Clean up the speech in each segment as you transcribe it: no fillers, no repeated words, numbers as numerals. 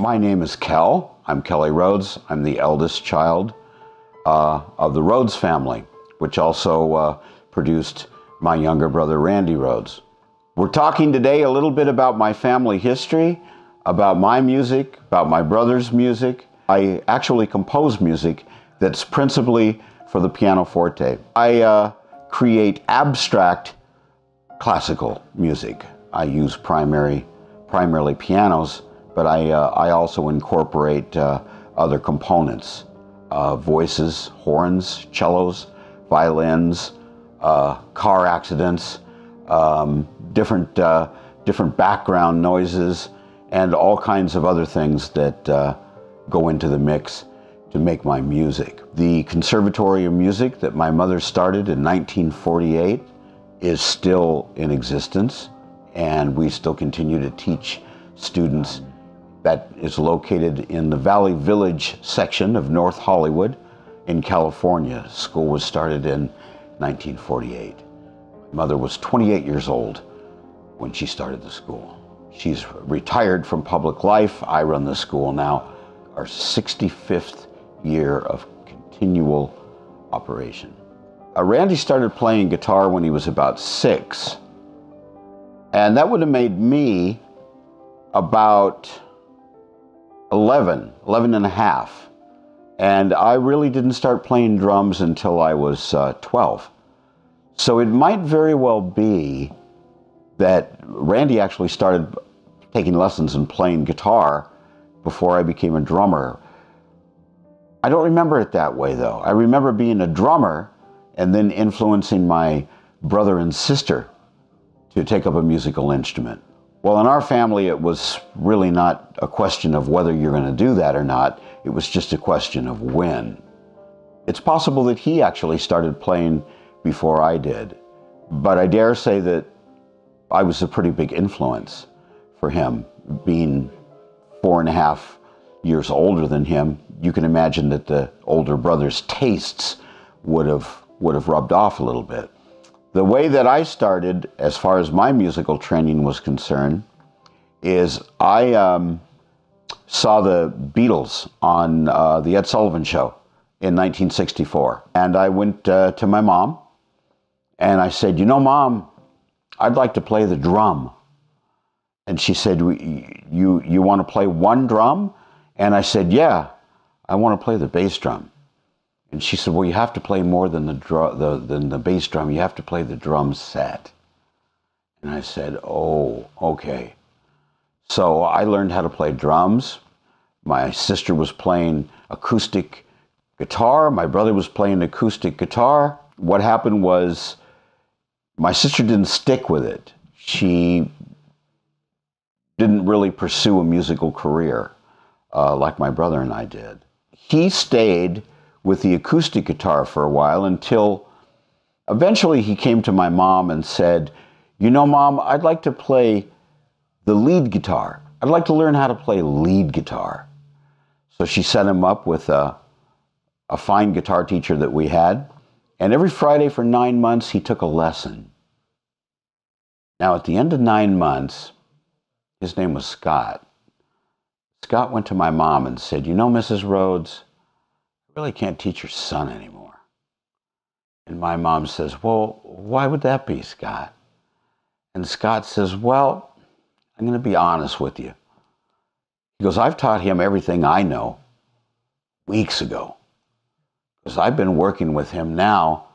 My name is Kelle. I'm Kelle Rhoads. I'm the eldest child of the Rhoads family, which also produced my younger brother, Randy Rhoads. We're talking today a little bit about my family history, about my music, about my brother's music. I actually compose music that's principally for the pianoforte. I create abstract classical music. I use primarily pianos, but I also incorporate other components, voices, horns, cellos, violins, car accidents, different background noises, and all kinds of other things that go into the mix to make my music. The Conservatory of Music that my mother started in 1948 is still in existence, and we still continue to teach students. That is located in the Valley Village section of North Hollywood in California. School was started in 1948. My mother was 28 years old when she started the school. She's retired from public life. I run the school now, our 65th year of continual operation. Randy started playing guitar when he was about 6, and that would have made me about 11 and a half. And I really didn't start playing drums until I was 12. So it might very well be that Randy actually started taking lessons and playing guitar before I became a drummer. I don't remember it that way, though. I remember being a drummer and then influencing my brother and sister to take up a musical instrument. Well, in our family, it was really not a question of whether you're going to do that or not. It was just a question of when. It's possible that he actually started playing before I did, but I dare say that I was a pretty big influence for him. Being 4.5 years older than him, you can imagine that the older brother's tastes would have rubbed off a little bit. The way that I started, as far as my musical training was concerned, is I saw the Beatles on the Ed Sullivan Show in 1964. And I went to my mom and I said, "You know, Mom, I'd like to play the drum." And she said, you want to play one drum? And I said, "Yeah, I want to play the bass drum." And she said, "Well, you have to play more than the bass drum. You have to play the drum set." And I said, "Oh, okay." So I learned how to play drums. My sister was playing acoustic guitar. My brother was playing acoustic guitar. What happened was my sister didn't stick with it. She didn't really pursue a musical career like my brother and I did. He stayed with the acoustic guitar for a while until eventually he came to my mom and said, "You know, Mom, I'd like to play the lead guitar. I'd like to learn how to play lead guitar." So she set him up with a fine guitar teacher that we had, and every Friday for 9 months he took a lesson. Now at the end of 9 months, his name was Scott. Scott went to my mom and said, "You know, Mrs. Rhoads, I really can't teach your son anymore." And my mom says, "Well, why would that be, Scott?" And Scott says, "Well, I'm going to be honest with you." He goes, "I've taught him everything I know weeks ago, because I've been working with him now,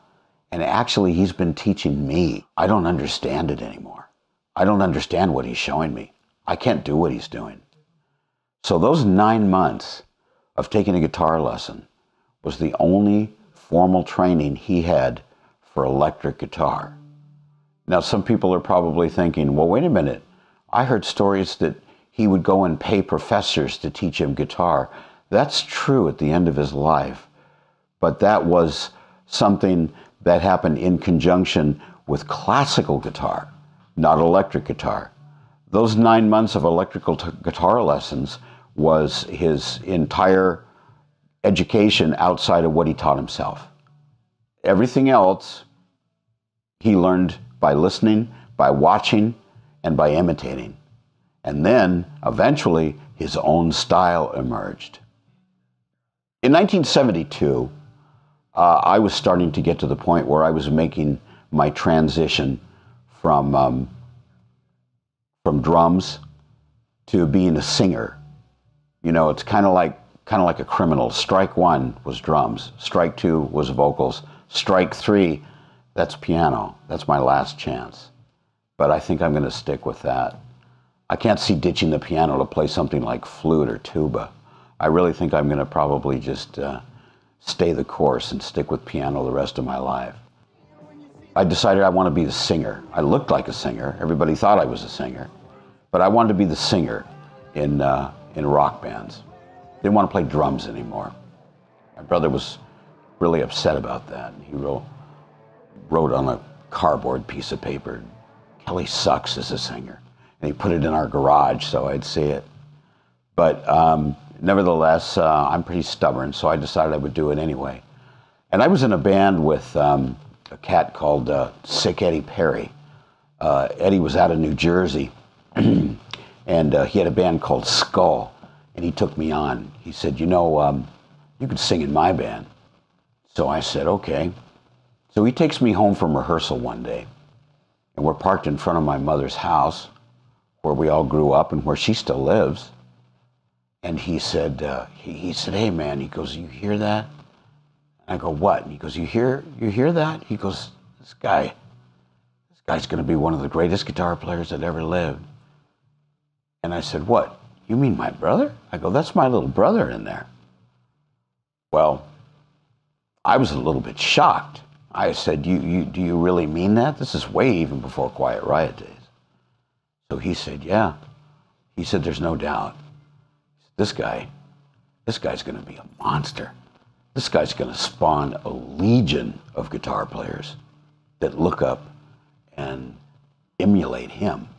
and actually he's been teaching me. I don't understand it anymore. I don't understand what he's showing me. I can't do what he's doing." So those 9 months of taking a guitar lesson was the only formal training he had for electric guitar. Now, some people are probably thinking, well, wait a minute. I heard stories that he would go and pay professors to teach him guitar. That's true at the end of his life, but that was something that happened in conjunction with classical guitar, not electric guitar. Those 9 months of electrical guitar lessons was his entire education outside of what he taught himself. Everything else he learned by listening, by watching, and by imitating. And then, eventually, his own style emerged. In 1972, I was starting to get to the point where I was making my transition from drums to being a singer. You know, it's kind of like a criminal. Strike one was drums. Strike two was vocals. Strike three, that's piano. That's my last chance. But I think I'm going to stick with that. I can't see ditching the piano to play something like flute or tuba. I really think I'm going to probably just stay the course and stick with piano the rest of my life. I decided I want to be the singer. I looked like a singer. Everybody thought I was a singer. But I wanted to be the singer in rock bands. Didn't want to play drums anymore. My brother was really upset about that. He wrote on a cardboard piece of paper, "Kelle sucks as a singer." And he put it in our garage so I'd see it. But nevertheless, I'm pretty stubborn, so I decided I would do it anyway. And I was in a band with a cat called Sick Eddie Perry. Eddie was out of New Jersey, and he had a band called Skull, and he took me on. He said, you know, you could sing in my band. So I said, okay. So he takes me home from rehearsal one day, and we're parked in front of my mother's house, where we all grew up and where she still lives. And he said, hey man, he goes, you hear that? And I go, what? And he goes, you hear that? He goes, this guy's gonna be one of the greatest guitar players that ever lived. And I said, what? You mean my brother? I go, that's my little brother in there. Well, I was a little bit shocked. I said, do you really mean that? This is way even before Quiet Riot days. So he said, yeah. He said, there's no doubt. This guy's going to be a monster. This guy's going to spawn a legion of guitar players that look up and emulate him.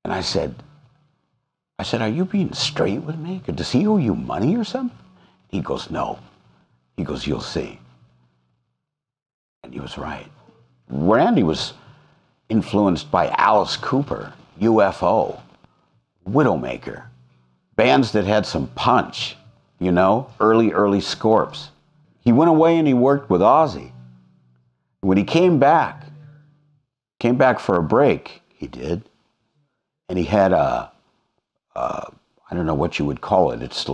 And I said, are you being straight with me? Does he owe you money or something? He goes, no. He goes, you'll see. And he was right. Randy was influenced by Alice Cooper, UFO, Widowmaker, bands that had some punch, you know, early Scorps. He went away and he worked with Ozzy. When he came back for a break, he did, and he had I don't know what you would call it. It's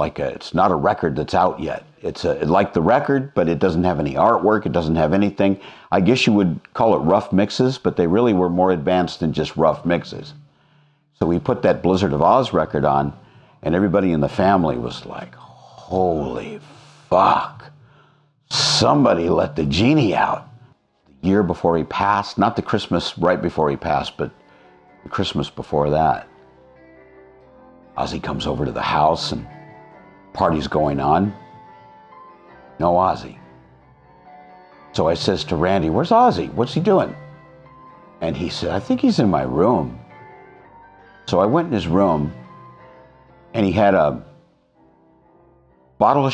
not a record that's out yet. It's like the record, but it doesn't have any artwork. It doesn't have anything. I guess you would call it rough mixes, but they really were more advanced than just rough mixes. So we put that Blizzard of Oz record on, and everybody in the family was like, holy fuck. Somebody let the genie out. The year before he passed, not the Christmas right before he passed, but the Christmas before that, Ozzy comes over to the house and party's going on. No Ozzy. So I says to Randy, where's Ozzy? What's he doing? And he said, I think he's in my room. So I went in his room and he had a bottle of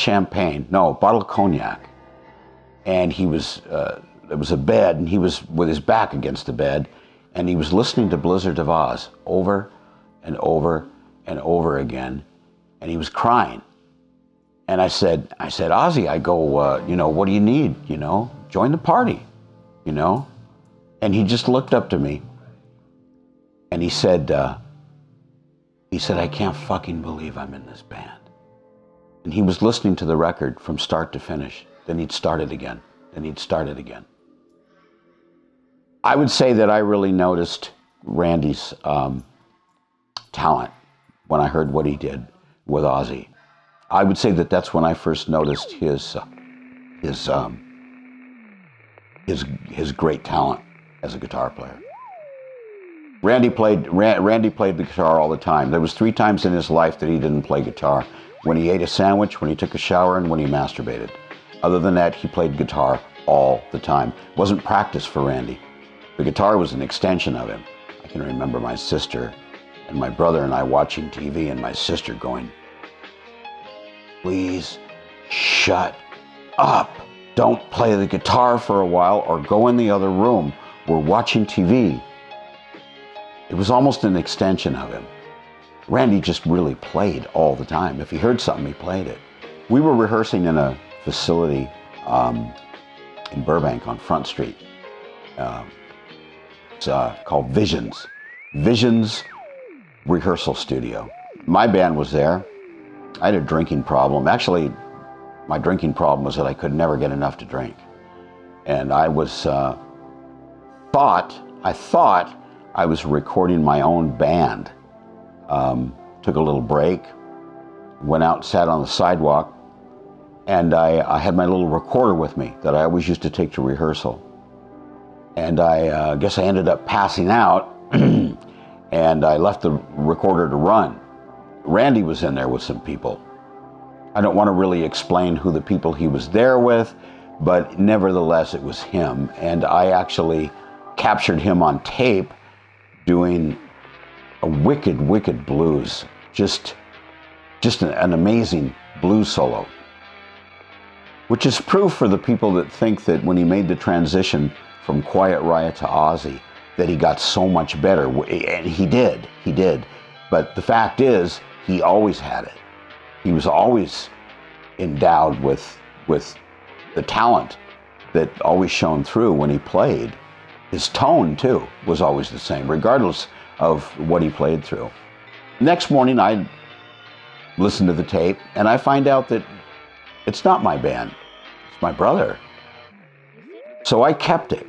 cognac. And he was, there was a bed and he was with his back against the bed and he was listening to Blizzard of Oz over and over and over again, and he was crying. And I said, Ozzy, I go, you know, what do you need? You know, join the party, you know? And he just looked up to me and he said, I can't fucking believe I'm in this band. And he was listening to the record from start to finish. Then he'd start it again. Then he'd start it again. I would say that I really noticed Randy's talent when I heard what he did with Ozzy. I would say that that's when I first noticed his great talent as a guitar player. Randy played the guitar all the time. There was 3 times in his life that he didn't play guitar: when he ate a sandwich, when he took a shower, and when he masturbated. Other than that, he played guitar all the time. It wasn't practice for Randy. The guitar was an extension of him. I can remember my sister and my brother and I watching TV, and my sister going, please shut up. Don't play the guitar for a while or go in the other room. We're watching TV. It was almost an extension of him. Randy just really played all the time. If he heard something, he played it. We were rehearsing in a facility in Burbank on Front Street. It's called Visions. Visions Rehearsal Studio. My band was there. I had a drinking problem. Actually, my drinking problem was that I could never get enough to drink. And I was, I thought I was recording my own band. Took a little break, went out, sat on the sidewalk, and I had my little recorder with me that I always used to take to rehearsal. And I guess I ended up passing out, and I left the recorder to run. Randy was in there with some people. I don't want to really explain who the people he was there with, but nevertheless it was him. And I actually captured him on tape doing a wicked, wicked blues. Just an amazing blues solo. Which is proof for the people that think that when he made the transition from Quiet Riot to Ozzy, that he got so much better. And he did. But the fact is, he always had it. He was always endowed with the talent that always shone through when he played. His tone, too, was always the same, regardless of what he played through. Next morning, I listened to the tape, and I find out that it's not my band. It's my brother. So I kept it.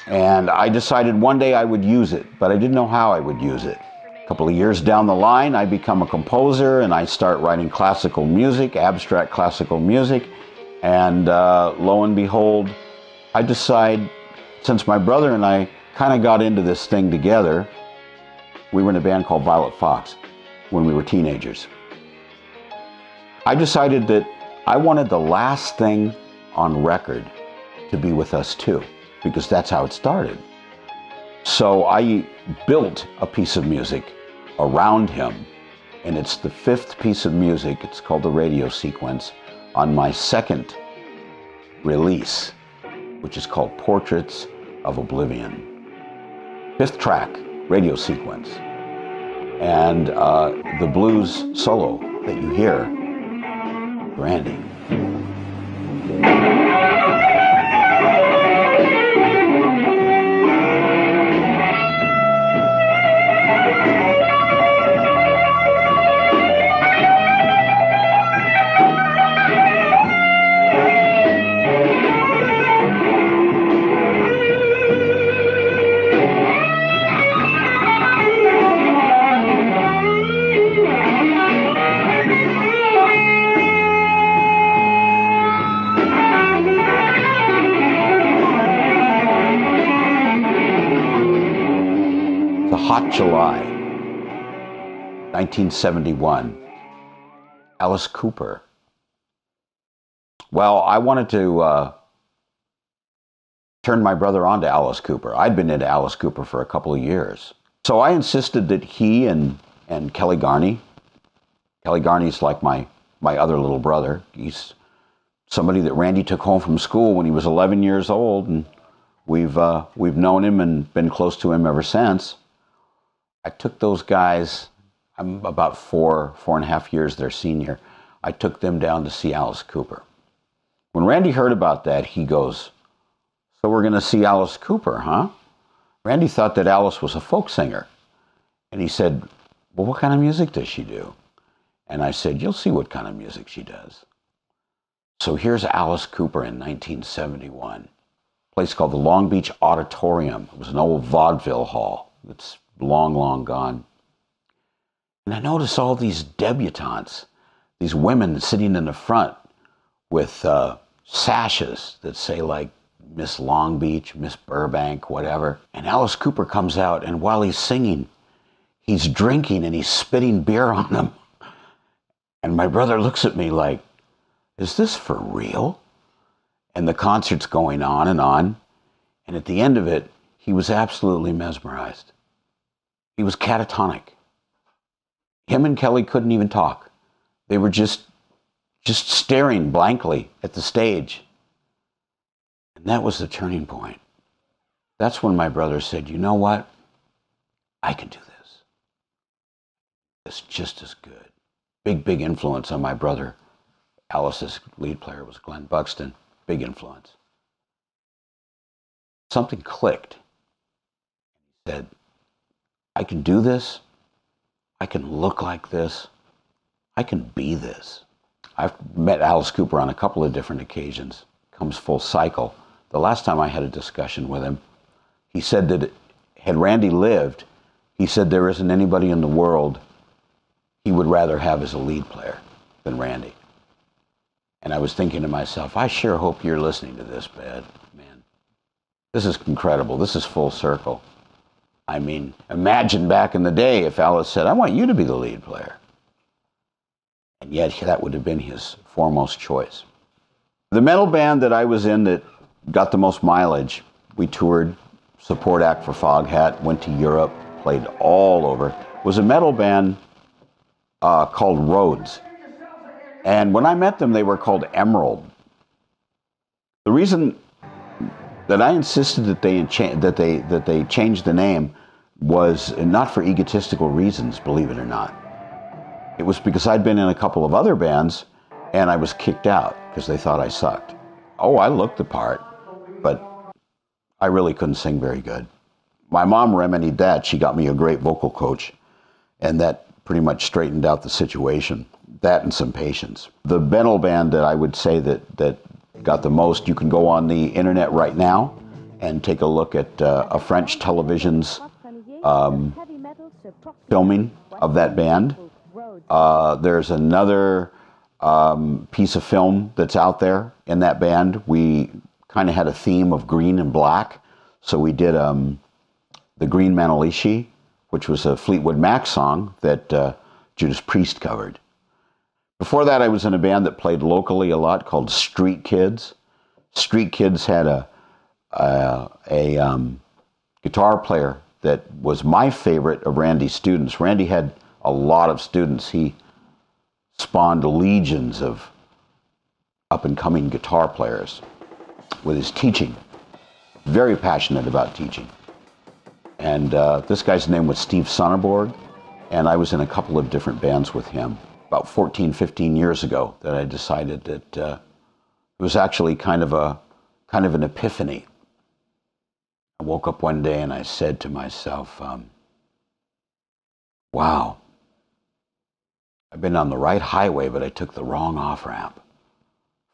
And I decided one day I would use it, but I didn't know how I would use it. A couple of years down the line, I become a composer, and I start writing classical music, abstract classical music. And lo and behold, I decide, since my brother and I kind of got into this thing together, we were in a band called Violet Fox when we were teenagers. I decided that I wanted the last thing on record to be with us too, because that's how it started. So I built a piece of music around him, and it's the 5th piece of music. It's called the radio sequence on my 2nd release, which is called Portraits of Oblivion. 5th track, radio sequence. And the blues solo that you hear, Randy. Hot July, 1971, Alice Cooper. Well, I wanted to turn my brother on to Alice Cooper. I'd been into Alice Cooper for a couple of years. So I insisted that he and Kelle Rhoads like my other little brother. He's somebody that Randy took home from school when he was 11 years old, and we've known him and been close to him ever since. I took those guys, I'm about 4.5 years their senior. I took them down to see Alice Cooper. When Randy heard about that, he goes, "So we're going to see Alice Cooper, huh?" Randy thought that Alice was a folk singer. And he said, "Well, what kind of music does she do?" And I said, "You'll see what kind of music she does." So here's Alice Cooper in 1971. A place called the Long Beach Auditorium. It was an old vaudeville hall. It's long, long gone. And I noticed all these debutantes, these women sitting in the front with sashes that say like Miss Long Beach, Miss Burbank, whatever. And Alice Cooper comes out, and while he's singing, he's drinking and he's spitting beer on them. And my brother looks at me like, "Is this for real?" And the concert's going on. And at the end of it, he was absolutely mesmerized. He was catatonic. Him and Kelle couldn't even talk. They were just staring blankly at the stage. And that was the turning point. That's when my brother said, "You know what? I can do this." is just as good. Big influence on my brother. Alice's lead player was Glenn Buxton. Big influence. Something clicked. He said, I can do this. I can look like this. I can be this. I've met Alice Cooper on a couple of different occasions. Comes full cycle. The last time I had a discussion with him, he said that had Randy lived, he said there isn't anybody in the world he would rather have as a lead player than Randy. And I was thinking to myself, I sure hope you're listening to this, man. This is incredible. This is full circle. I mean, imagine back in the day if Alice said, I want you to be the lead player. And yet that would have been his foremost choice. The metal band that I was in that got the most mileage, we toured, support act for Foghat, went to Europe, played all over, was a metal band called Rhoads. And when I met them, they were called Emerald. The reason that I insisted that they changed the name was not for egotistical reasons, believe it or not. It was because I'd been in a couple of other bands and I was kicked out because they thought I sucked. Oh, I looked the part, but I really couldn't sing very good. My mom remedied that. She got me a great vocal coach, and that pretty much straightened out the situation. That and some patience. The metal band that I would say that got the most, you can go on the internet right now and take a look at a French television's filming of that band. There's another piece of film that's out there in that band. We kind of had a theme of green and black, so we did the Green Manalishi, which was a Fleetwood Mac song that Judas Priest covered. Before that, I was in a band that played locally a lot called Street Kids. Street Kids had a guitar player that was my favorite of Randy's students. Randy had a lot of students. He spawned legions of up-and-coming guitar players with his teaching. Very passionate about teaching. And this guy's name was Steve Sonnerborg, and I was in a couple of different bands with him. About 14, 15 years ago that I decided that it was actually kind of an epiphany. I woke up one day and I said to myself, wow, I've been on the right highway, but I took the wrong off-ramp.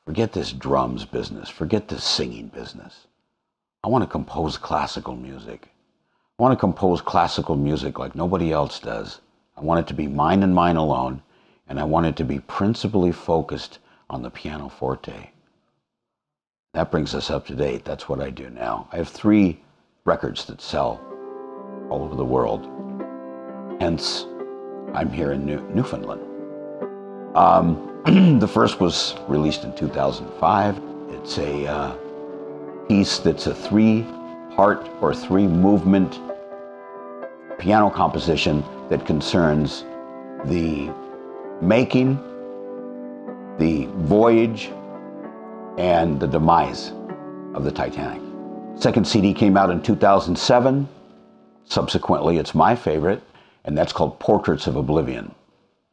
Forget this drums business. Forget this singing business. I want to compose classical music. I want to compose classical music like nobody else does. I want it to be mine and mine alone, and I want it to be principally focused on the pianoforte. That brings us up to date. That's what I do now. I have 3 records that sell all over the world. Hence, I'm here in Newfoundland. The first was released in 2005. It's a piece that's a 3-part or 3-movement piano composition that concerns the making, the voyage, and the demise of the Titanic. Second CD came out in 2007. Subsequently, it's my favorite, and that's called Portraits of Oblivion.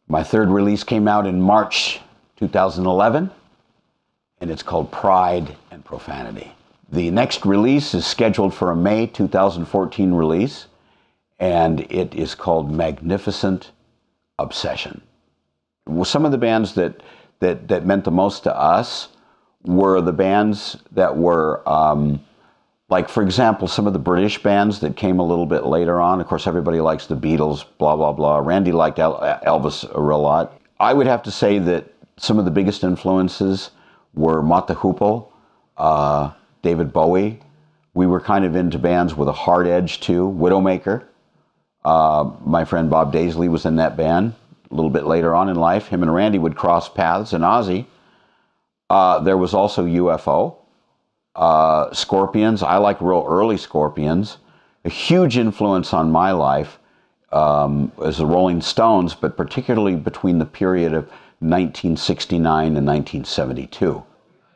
My third release came out in March 2011, and it's called Pride and Profanity. The next release is scheduled for a May 2014 release, and it is called Magnificent Obsession. Well, some of the bands that meant the most to us were the bands that were, like, for example, some of the British bands that came a little bit later on. Of course, everybody likes the Beatles, blah, blah, blah. Randy liked Elvis a real lot. I would have to say that some of the biggest influences were Mott the Hoople, David Bowie. We were kind of into bands with a hard edge, too. Widowmaker. My friend Bob Daisley was in that band a little bit later on in life. Him and Randy would cross paths, and Ozzy. There was also UFO. Scorpions. I like real early Scorpions. A huge influence on my life is the Rolling Stones, but particularly between the period of 1969 and 1972.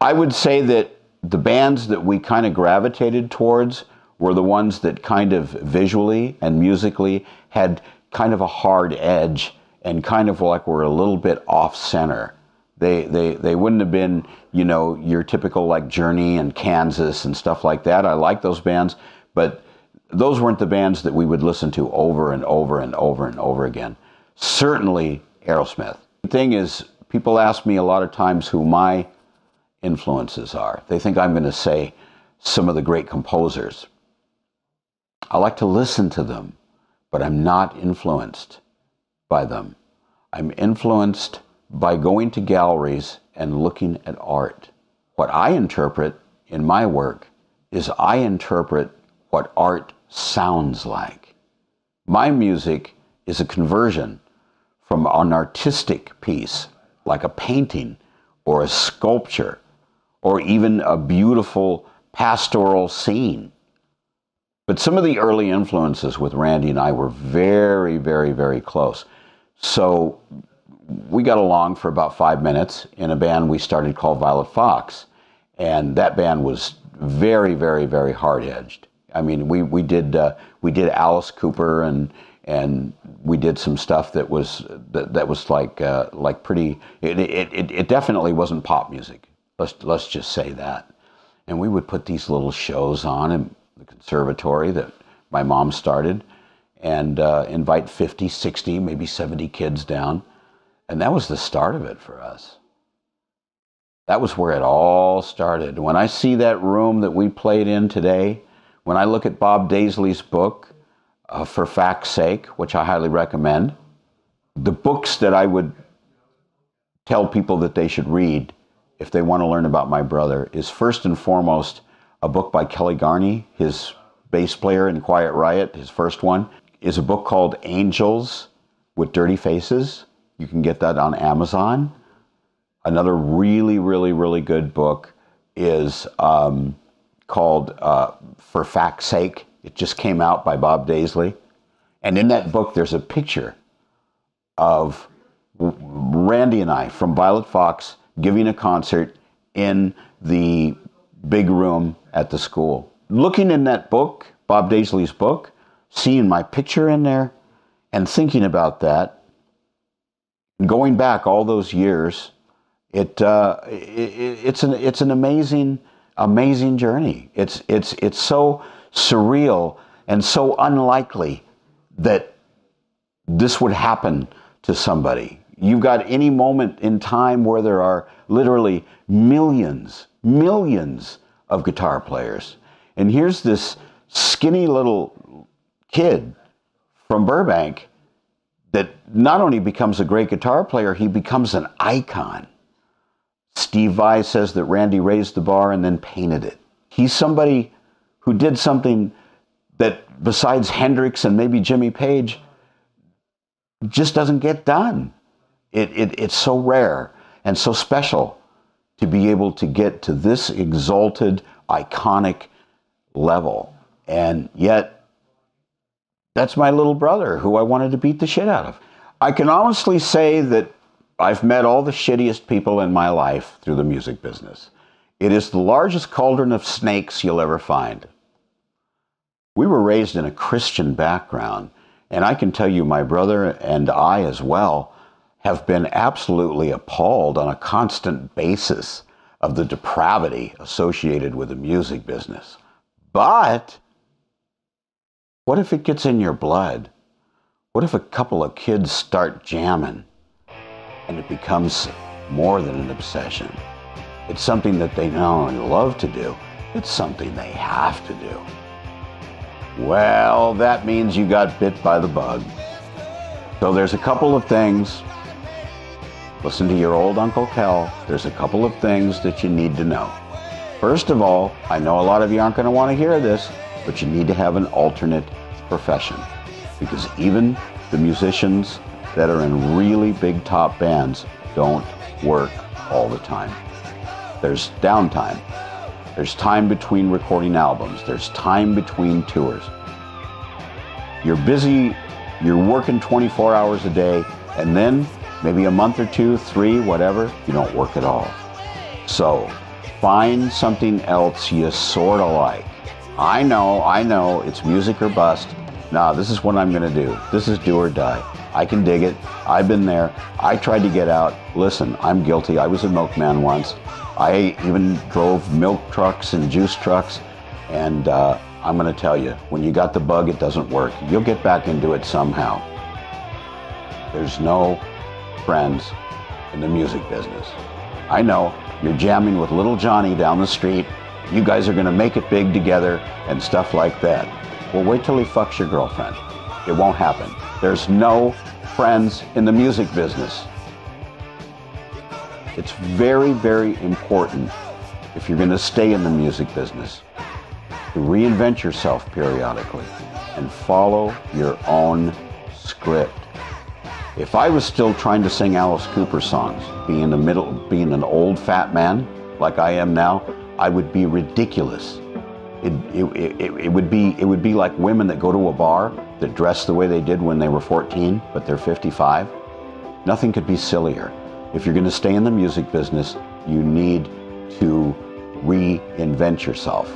I would say that the bands that we kind of gravitated towards were the ones that kind of visually and musically had kind of a hard edge and kind of like were a little bit off center. They wouldn't have been, you know, your typical like Journey and Kansas and stuff like that. I like those bands, but those weren't the bands that we would listen to over and over and over and over again. Certainly Aerosmith. The thing is, people ask me a lot of times who my influences are. They think I'm going to say some of the great composers. I like to listen to them, but I'm not influenced by them. I'm influenced by going to galleries and looking at art. What I interpret in my work is I interpret what art sounds like. My music is a conversion from an artistic piece, like a painting or a sculpture, or even a beautiful pastoral scene. But some of the early influences with Randy and I were very, very, very close. So we got along for about 5 minutes in a band we started called Violet Fox. And that band was very, very, very hard-edged. I mean, we did Alice Cooper, and we did some stuff that was like pretty. It definitely wasn't pop music. Let's just say that. And we would put these little shows on in the conservatory that my mom started, and invite 50, 60, maybe 70 kids down, and that was the start of it for us. That was where it all started. When I see that room that we played in today, when I look at Bob Daisley's book, For Fact's Sake, which I highly recommend, the books that I would tell people that they should read if they want to learn about my brother is first and foremost a book by Kelly Garney, his bass player in Quiet Riot. His first one is a book called Angels with Dirty Faces. You can get that on Amazon. Another really, really, really good book is called For Fact's Sake. It just came out by Bob Daisley. And in that book, there's a picture of Randy and I from Violet Fox giving a concert in the big room at the school. Looking in that book, Bob Daisley's book, seeing my picture in there and thinking about that, going back all those years, it's an amazing journey. It's so surreal and so unlikely that this would happen to somebody. You've got any moment in time where there are literally millions of guitar players. And here's this skinny little kid from Burbank that not only becomes a great guitar player, he becomes an icon. Steve Vai says that Randy raised the bar and then painted it. He's somebody who did something that, besides Hendrix and maybe Jimmy Page, just doesn't get done. It's so rare and so special to be able to get to this exalted, iconic level. And yet, that's my little brother who I wanted to beat the shit out of. I can honestly say that I've met all the shittiest people in my life through the music business. It is the largest cauldron of snakes you'll ever find. We were raised in a Christian background, and I can tell you my brother and I as well have been absolutely appalled on a constant basis of the depravity associated with the music business. But what if it gets in your blood? What if a couple of kids start jamming and it becomes more than an obsession? It's something that they not only love to do, it's something they have to do. Well, that means you got bit by the bug. So there's a couple of things. Listen to your old Uncle Kelle. There's a couple of things that you need to know. First of all, I know a lot of you aren't going to want to hear this, but you need to have an alternate profession. Because even the musicians that are in really big top bands don't work all the time. There's downtime. There's time between recording albums. There's time between tours. You're busy, you're working 24 hours a day, and then maybe a month or two, 3, whatever, you don't work at all. So find something else you sort of like. I know, it's music or bust. Nah, this is what I'm going to do. This is do or die. I can dig it. I've been there. I tried to get out. Listen, I'm guilty. I was a milkman once. I even drove milk trucks and juice trucks. And I'm going to tell you, when you got the bug, it doesn't work. You'll get back into it somehow. There's no friends in the music business. I know you're jamming with little Johnny down the street. You guys are going to make it big together and stuff like that. Well, wait till he fucks your girlfriend. It won't happen. There's no friends in the music business. It's very, very important, if you're going to stay in the music business, to reinvent yourself periodically and follow your own script. If I was still trying to sing Alice Cooper songs, being an old fat man like I am now, I would be ridiculous. It would be like women that go to a bar that dress the way they did when they were 14, but they're 55. Nothing could be sillier. If you're going to stay in the music business, you need to reinvent yourself.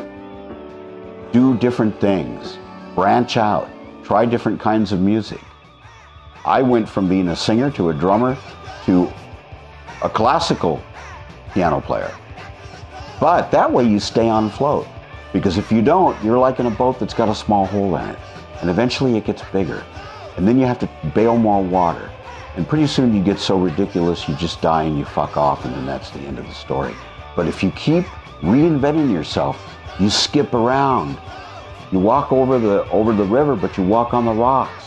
Do different things. Branch out. Try different kinds of music. I went from being a singer to a drummer to a classical piano player. But that way you stay on float. Because if you don't, you're like in a boat that's got a small hole in it. And eventually it gets bigger. And then you have to bail more water. And pretty soon you get so ridiculous you just die and you fuck off, and then that's the end of the story. But if you keep reinventing yourself, you skip around. You walk over the river, but you walk on the rocks.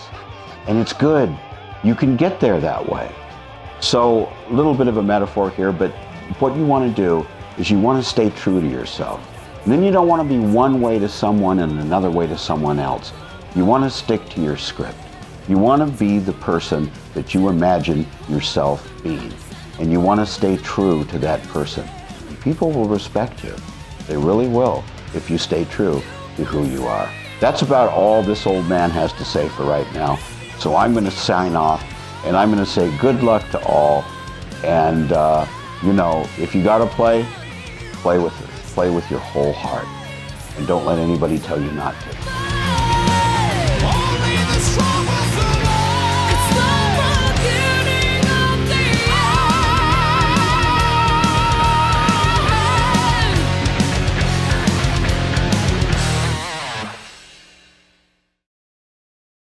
And it's good. You can get there that way. So, a little bit of a metaphor here, but what you want to do is you want to stay true to yourself. And then you don't want to be one way to someone and another way to someone else. You want to stick to your script. You want to be the person that you imagine yourself being. And you want to stay true to that person. And people will respect you. They really will, if you stay true to who you are. That's about all this old man has to say for right now. So I'm going to sign off, and I'm going to say good luck to all. And, you know, if you got to play with your whole heart. And don't let anybody tell you not to.